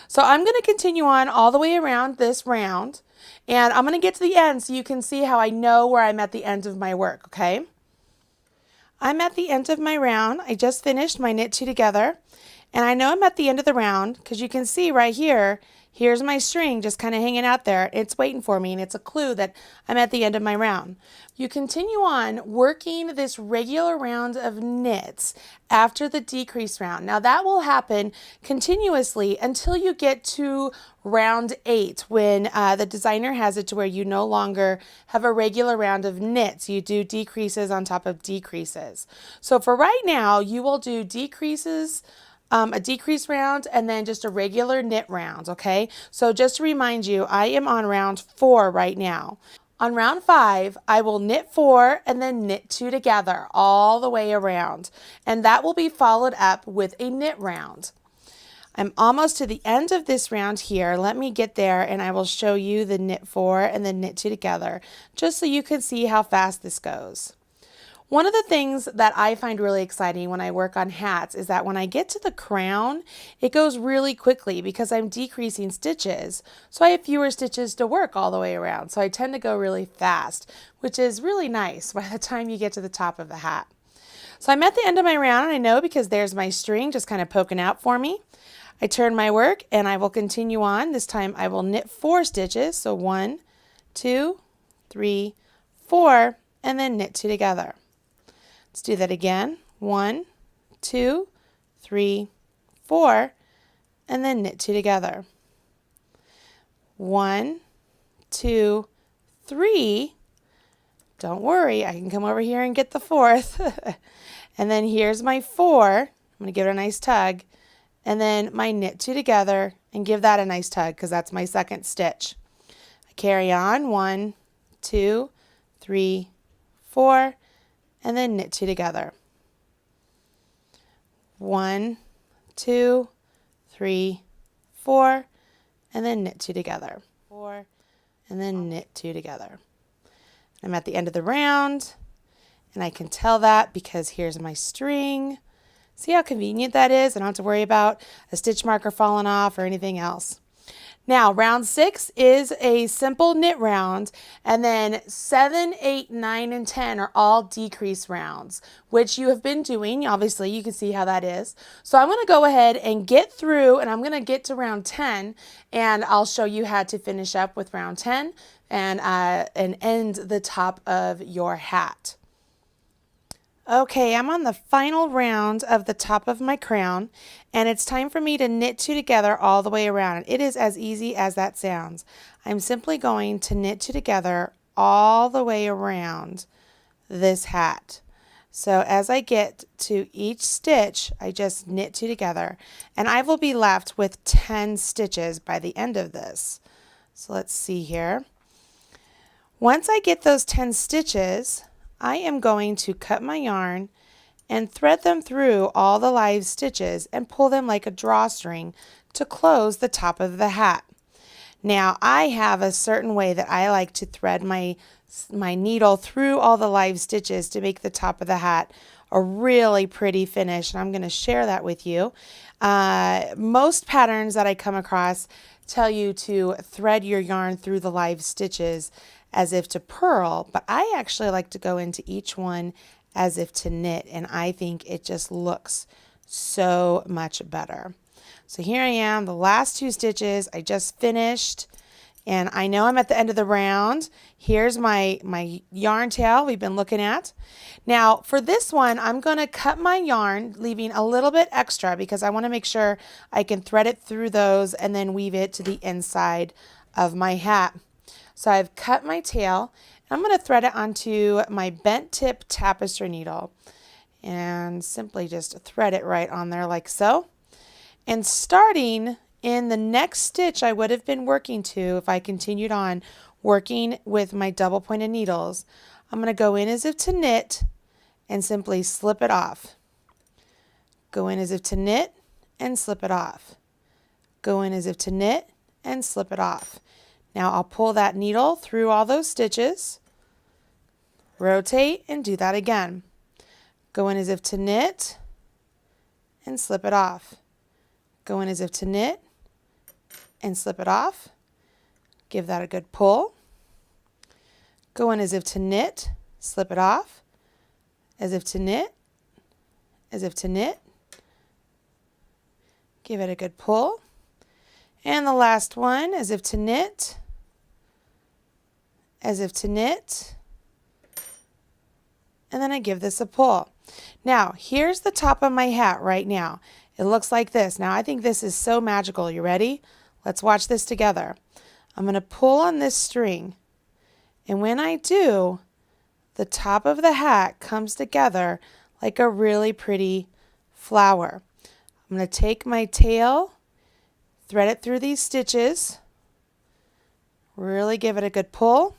So I'm going to continue on all the way around this round, and I'm going to get to the end so you can see how I know where I'm at the end of my work, okay? I'm at the end of my round. I just finished my knit 2 together, and I know I'm at the end of the round because you can see right here, here's my string just kind of hanging out there. It's waiting for me, and it's a clue that I'm at the end of my round. You continue on working this regular round of knits after the decrease round. Now that will happen continuously until you get to round 8, when the designer has it to where you no longer have a regular round of knits. You do decreases on top of decreases. So for right now, you will do decreases, a decrease round, and then just a regular knit round, okay? So just to remind you, I am on round 4 right now. On round 5, I will knit 4 and then knit 2 together all the way around, and that will be followed up with a knit round. I'm almost to the end of this round here. Let me get there and I will show you the knit 4 and then knit 2 together, just so you can see how fast this goes. One of the things that I find really exciting when I work on hats is that when I get to the crown, it goes really quickly because I'm decreasing stitches. So I have fewer stitches to work all the way around. So I tend to go really fast, which is really nice by the time you get to the top of the hat. So I'm at the end of my round, and I know because there's my string just kind of poking out for me. I turn my work and I will continue on. This time I will knit 4 stitches. So 1, 2, 3, 4, and then knit 2 together. Let's do that again. 1, 2, 3, 4, and then knit 2 together. 1, 2, 3. Don't worry, I can come over here and get the 4th. And then here's my 4. I'm going to give it a nice tug. And then my knit 2 together and give that a nice tug because that's my second stitch. I carry on. 1, 2, 3, 4. And then knit 2 together. 1, 2, 3, 4, and then knit 2 together. 4, and then knit 2 together. I'm at the end of the round, and I can tell that because here's my string. See how convenient that is? I don't have to worry about a stitch marker falling off or anything else. Now, round 6 is a simple knit round, and then 7, 8, 9, and 10 are all decrease rounds, which you have been doing. Obviously, you can see how that is. So I'm going to go ahead and get through, and I'm going to get to round 10, and I'll show you how to finish up with round 10 and end the top of your hat. Okay, I'm on the final round of the top of my crown, and it's time for me to knit 2 together all the way around. It is as easy as that sounds. I'm simply going to knit 2 together all the way around this hat. So as I get to each stitch, I just knit 2 together, and I will be left with 10 stitches by the end of this. So let's see here. Once I get those 10 stitches, I am going to cut my yarn and thread them through all the live stitches and pull them like a drawstring to close the top of the hat. Now I have a certain way that I like to thread my needle through all the live stitches to make the top of the hat a really pretty finish, and I'm going to share that with you. Most patterns that I come across tell you to thread your yarn through the live stitches as if to purl, but I actually like to go into each one as if to knit, and I think it just looks so much better. So here I am, the last 2 stitches I just finished, and I know I'm at the end of the round. Here's my yarn tail we've been looking at. Now for this one, I'm going to cut my yarn, leaving a little bit extra because I want to make sure I can thread it through those and then weave it to the inside of my hat. So I've cut my tail, and I'm going to thread it onto my bent tip tapestry needle and simply just thread it right on there like so. And starting in the next stitch I would have been working to if I continued on working with my double pointed needles, I'm going to go in as if to knit and simply slip it off. Go in as if to knit and slip it off. Go in as if to knit and slip it off. Now I'll pull that needle through all those stitches, rotate, and do that again. Go in as if to knit and slip it off. Go in as if to knit and slip it off. Give that a good pull. Go in as if to knit, slip it off, as if to knit, as if to knit. Give it a good pull. And the last one, as if to knit, as if to knit, and then I give this a pull. Now here's the top of my hat right now. It looks like this. Now I think this is so magical. You ready? Let's watch this together. I'm going to pull on this string, and when I do, the top of the hat comes together like a really pretty flower. I'm going to take my tail, thread it through these stitches, really give it a good pull.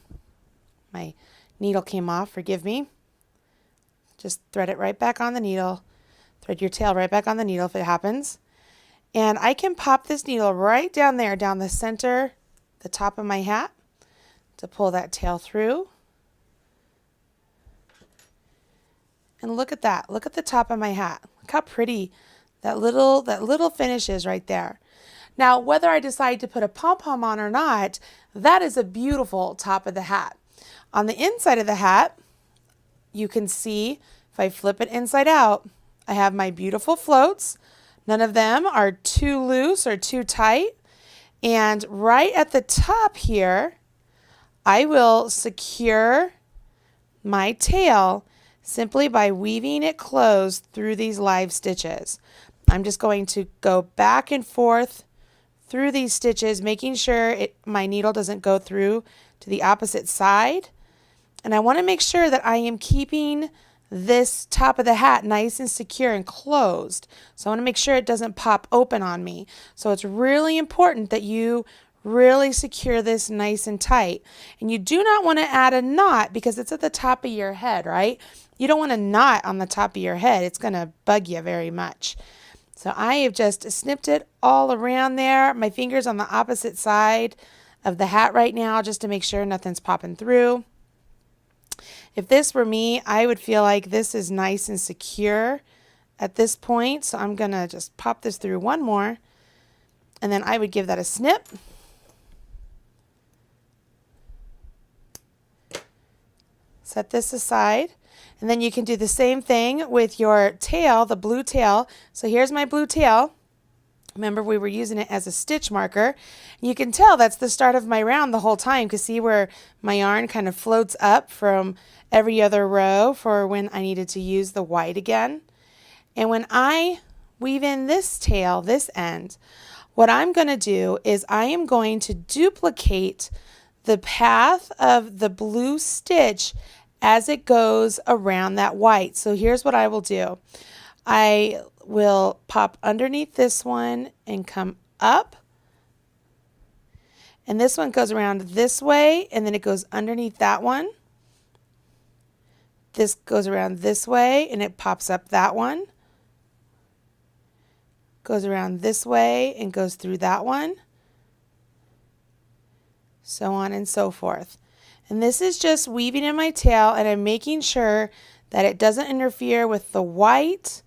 My needle came off, forgive me. Just thread it right back on the needle. Thread your tail right back on the needle if it happens. And I can pop this needle right down there, down the center, the top of my hat, to pull that tail through. And look at that. Look at the top of my hat. Look how pretty that little finish is right there. Now, whether I decide to put a pom-pom on or not, that is a beautiful top of the hat. On the inside of the hat, you can see, if I flip it inside out, I have my beautiful floats. None of them are too loose or too tight. And right at the top here, I will secure my tail simply by weaving it closed through these live stitches. I'm just going to go back and forth through these stitches, making sure my needle doesn't go through to the opposite side. And I want to make sure that I am keeping this top of the hat nice and secure and closed. So I want to make sure it doesn't pop open on me. So it's really important that you really secure this nice and tight. And you do not want to add a knot because it's at the top of your head, right? You don't want a knot on the top of your head. It's going to bug you very much. So I have just snipped it all around there. My finger's on the opposite side of the hat right now just to make sure nothing's popping through. If this were me, I would feel like this is nice and secure at this point. So I'm going to just pop this through one more, and then I would give that a snip. Set this aside. And then you can do the same thing with your tail, the blue tail. So here's my blue tail. Remember, we were using it as a stitch marker. You can tell that's the start of my round the whole time, because see where my yarn kind of floats up from every other row for when I needed to use the white again. And when I weave in this tail, this end, what I'm going to do is I am going to duplicate the path of the blue stitch as it goes around that white. So here's what I will do. I will pop underneath this one and come up. And this one goes around this way, and then it goes underneath that one. This goes around this way, and it pops up that one. Goes around this way and goes through that one. So on and so forth. And this is just weaving in my tail, and I'm making sure that it doesn't interfere with the white.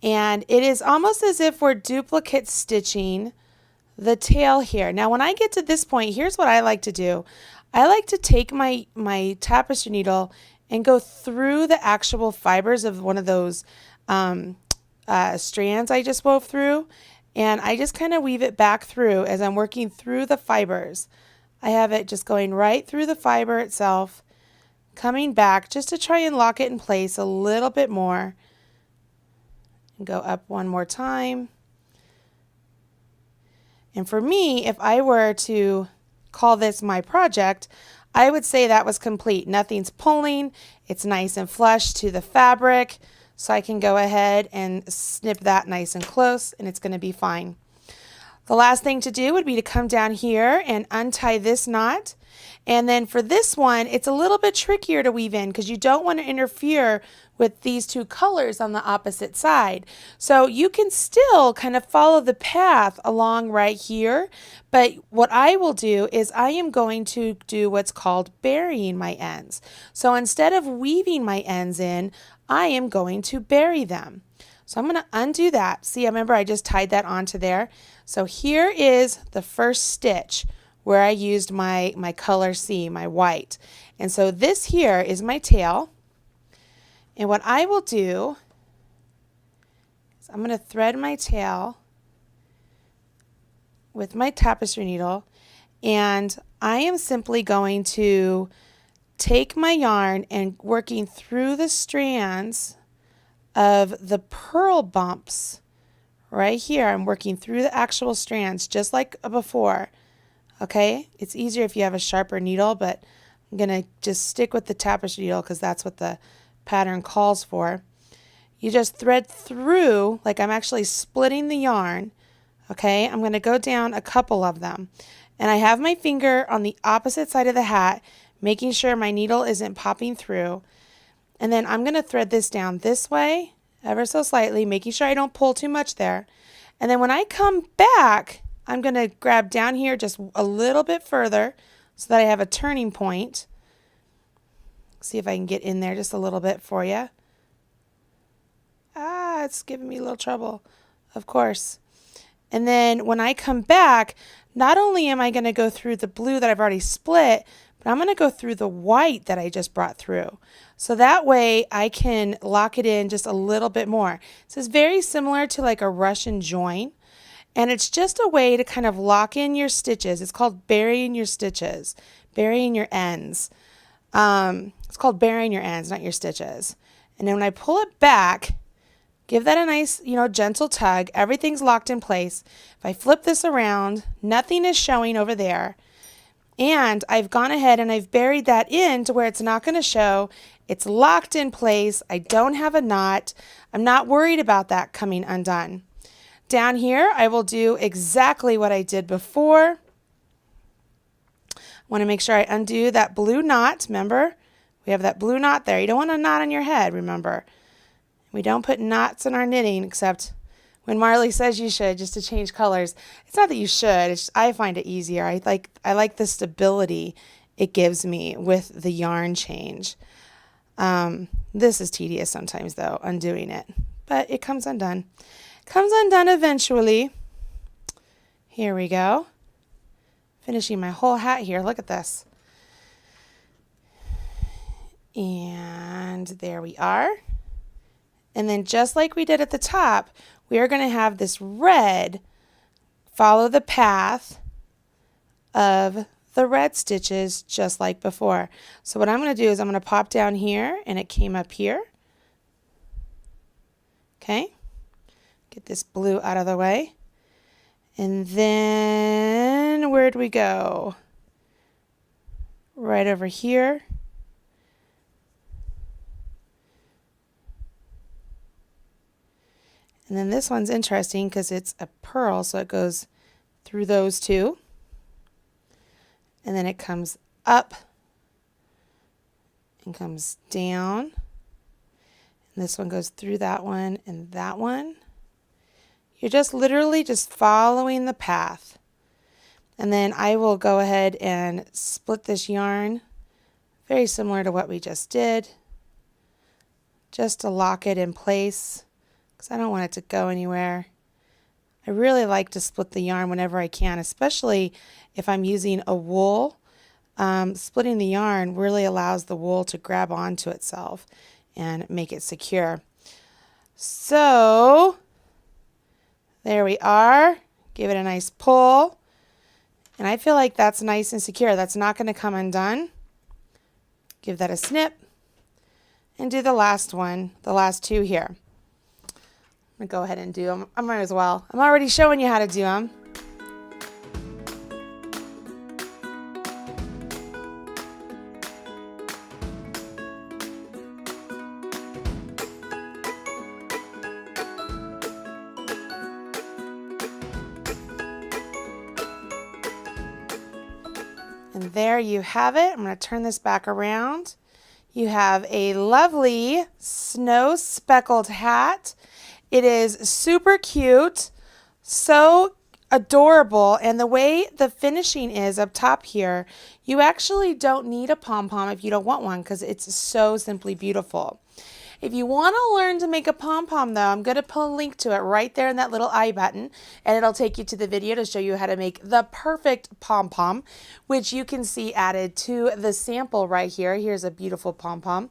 And it is almost as if we're duplicate stitching the tail here. Now when I get to this point, here's what I like to do. I like to take my tapestry needle and go through the actual fibers of one of those strands I just wove through, and I just kind of weave it back through as I'm working through the fibers. I have it just going right through the fiber itself, coming back just to try and lock it in place a little bit more, and go up one more time. And for me, if I were to call this my project, I would say that was complete. Nothing's pulling. It's nice and flush to the fabric. So I can go ahead and snip that nice and close, and it's going to be fine. The last thing to do would be to come down here and untie this knot. And then for this one, it's a little bit trickier to weave in because you don't want to interfere with these two colors on the opposite side. So you can still kind of follow the path along right here. But what I will do is I am going to do what's called burying my ends. So instead of weaving my ends in, I am going to bury them. So I'm going to undo that. See, remember I just tied that onto there. So here is the first stitch where I used my color C, my white. And so this here is my tail. And what I will do is I'm going to thread my tail with my tapestry needle, and I am simply going to take my yarn and working through the strands of the purl bumps right here. I'm working through the actual strands just like before. Okay, it's easier if you have a sharper needle, but I'm going to just stick with the tapestry needle because that's what the pattern calls for. You just thread through, like I'm actually splitting the yarn. Okay, I'm going to go down a couple of them. And I have my finger on the opposite side of the hat, making sure my needle isn't popping through. And then I'm going to thread this down this way, ever so slightly, making sure I don't pull too much there. And then when I come back, I'm going to grab down here just a little bit further so that I have a turning point. See if I can get in there just a little bit for you. Ah, it's giving me a little trouble, of course. And then when I come back, not only am I going to go through the blue that I've already split, but I'm going to go through the white that I just brought through. So that way I can lock it in just a little bit more. This is very similar to like a Russian join. And it's just a way to kind of lock in your stitches. It's called burying your stitches, burying your ends. It's called burying your ends, not your stitches. And then when I pull it back, give that a nice, gentle tug. Everything's locked in place. If I flip this around, nothing is showing over there. And I've gone ahead and I've buried that in to where it's not going to show. It's locked in place. I don't have a knot. I'm not worried about that coming undone. Down here, I will do exactly what I did before. I want to make sure I undo that blue knot. Remember, we have that blue knot there. You don't want a knot on your head, remember. We don't put knots in our knitting except when Marley says you should, just to change colors. It's not that you should, it's just, I find it easier. I like the stability it gives me with the yarn change. This is tedious sometimes though, undoing it, but it comes undone. Comes undone eventually. Here we go. Finishing my whole hat here. Look at this. And there we are. And then just like we did at the top, we are going to have this red follow the path of the red stitches just like before. So what I'm going to do is I'm going to pop down here, and it came up here. Okay. Get this blue out of the way. And then where'd we go? Right over here. And then this one's interesting because it's a purl, so it goes through those two. And then it comes up and comes down. And this one goes through that one and that one. You're just literally just following the path. And then I will go ahead and split this yarn, very similar to what we just did, just to lock it in place, because I don't want it to go anywhere. I really like to split the yarn whenever I can, especially if I'm using a wool. Splitting the yarn really allows the wool to grab onto itself and make it secure. So there we are. Give it a nice pull. And I feel like that's nice and secure. That's not going to come undone. Give that a snip. And do the last one, the last two here. I'm going to go ahead and do them. I might as well. I'm already showing you how to do them. And there you have it. I'm going to turn this back around. You have a lovely Snow Speckled Hat. It is super cute, so adorable, and the way the finishing is up top here, you actually don't need a pom-pom if you don't want one, because it's so simply beautiful. If you want to learn to make a pom-pom though, I'm going to put a link to it right there in that little I button, and it'll take you to the video to show you how to make the perfect pom-pom, which you can see added to the sample right here. Here's a beautiful pom-pom,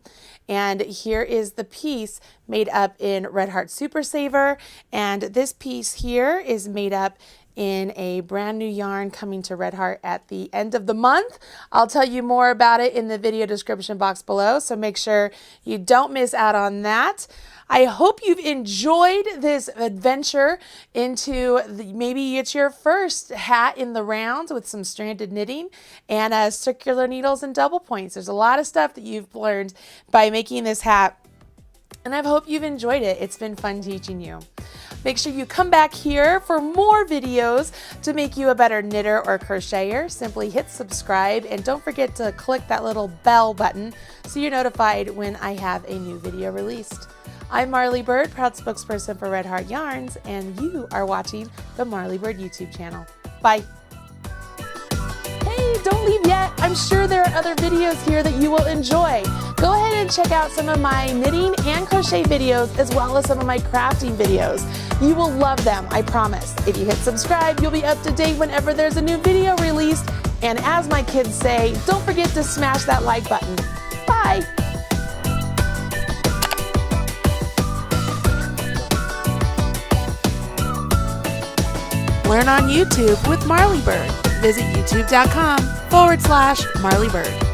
and here is the piece made up in Red Heart Super Saver, and this piece here is made up in a brand new yarn coming to Red Heart at the end of the month. I'll tell you more about it in the video description box below, so make sure you don't miss out on that. I hope you've enjoyed this adventure into maybe it's your first hat in the round with some stranded knitting and circular needles and double points. There's a lot of stuff that you've learned by making this hat, and I hope you've enjoyed it. It's been fun teaching you. Make sure you come back here for more videos to make you a better knitter or crocheter. Simply hit subscribe, and don't forget to click that little bell button so you're notified when I have a new video released. I'm Marley Bird, proud spokesperson for Red Heart Yarns, and you are watching the Marley Bird YouTube channel. Bye. Hey, don't leave yet. I'm sure there are other videos here that you will enjoy. Go ahead and check out some of my knitting and crochet videos, as well as some of my crafting videos. You will love them, I promise. If you hit subscribe, you'll be up to date whenever there's a new video released. And as my kids say, don't forget to smash that like button. Bye. Learn on YouTube with Marley Bird. Visit youtube.com/Marley Bird.